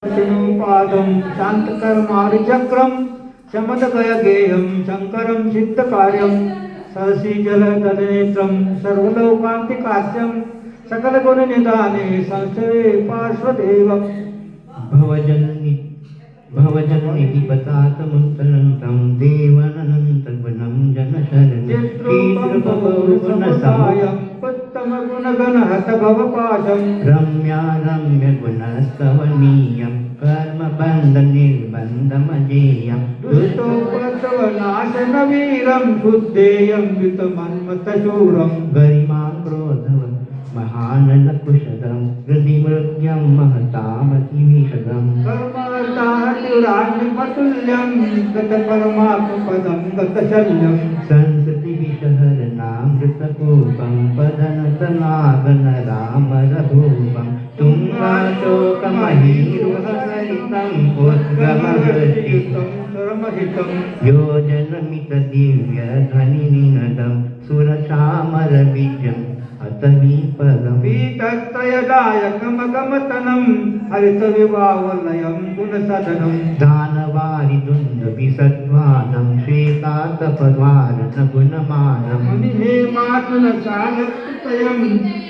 पादं शान्तकर्मारिचक्रं शमदगयगेयं शङ्करं सिद्धकार्यं सरसीजलतलनेत्रं सर्वलोकान्तिकास्यं सकलगुणनिधाने संस्थवे पार्श्वदेवम् भवजननिधि पतातमुत्तरन्तं देवानन्तवनं जनशरणं चित्रपवनसमुदायं उत्तमगुणगणहत भवपाशं रम्या रम्यगुणस्तवनीयं कर्मबन्धनिर्बन्धमजेयं दुष्टोपद्रवनाशनवीरं शुद्धेयं वितमन्मतशूरं गरिमां क्रोधवन् महाननकुशलं हृदिमृग्यं महतामतिविशदम् कर्मार्थातिराण्यमतुल्यं गतपरमात्मपदं गतशल्यं संस्कृतिविषहरणामृतकूपं पदनतनागनरामरभूपं तुङ्गाशोकमहीरुहसरितं उद्गमहृत्युतं सर्वहितं योजनमितदिव्यध्वनिनिनदं सुरचामरबीजम् अतवीपदं पीतत्रयदायकमगमतनं हरितविवावलयं गुणसदनं दानवारिदुन्दुभिसद्वानं श्वेतातपद्वारनगुणमानं मुनिहेमात्मनसागतयं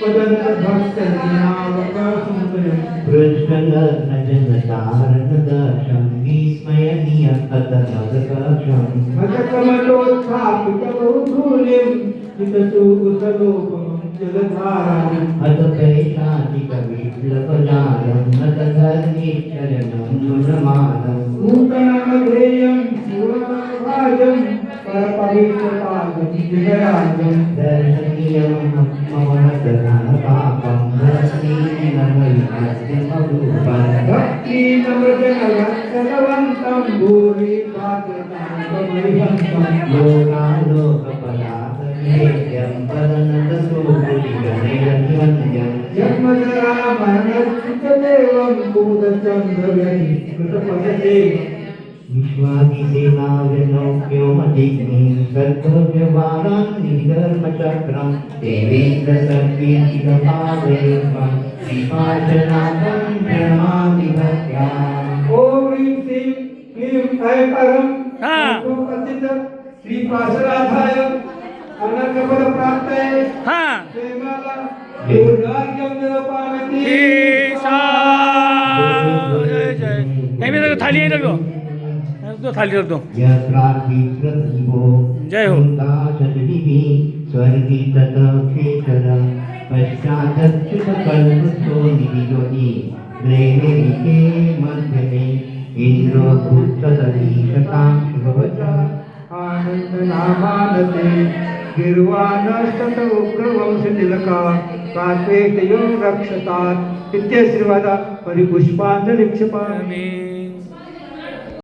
पदन्तभक्तनावकाशमुदयं कृष्णनजनतारणदर्शं विस्मयनीयकतमदकक्षं भजकमलोत्थापितबहुधूलिं चितसुकुशलोकमं जलधाराम् अतपैशाचिकविप्लवजालं नतधर्मीचरणं गुणमानं नूतनमधेयं शिवभाजं परपवित्रपादं विजयाजं दर्शनीयं ममतधनपापं दर्शनीयमयमरूपं भक्तिनमृजनवन्तं भूरि पात्रतामहिहन्तं लोकालोकपदार्थमेत्यं पदनतसुपुलिगणैरभिवन्द्यं जन्मजरामरणस्थितदेवं भूतचन्द्रव्यहि कृतपदते विश्वादिसेनाव्यनौक्योमदिग्निं कर्तव्यवारान् निधर्मचक्रं देवेन्द्रसर्वेन्द्रपादयुग्मं श्रीपाशनाथं प्रणमामि भक्त्या ॐ ह्रीं श्रीं क्लीं ऐं परं श्रीपाशनाथाय अनर्गफलप्राप्तये श्रीमाला दुर्गार्घ्यं निरपामति थाली रखो थाली रख दो यत्रार्थिप्रतिभो जय हो दाशदिवि स्वर्गिततक्षेतर पश्चादच्युतकल्पस्थो निवियोगी ग्रेणिके मध्यमे इन्द्रो भूतदधीशतां शिववचा आनन्दनामानते गिर्वाणस्तत उग्रवंशतिलका कात्वेतयो रक्षतात् इत्यश्रीवादा परिपुष्पाञ्जलिक्षेपामि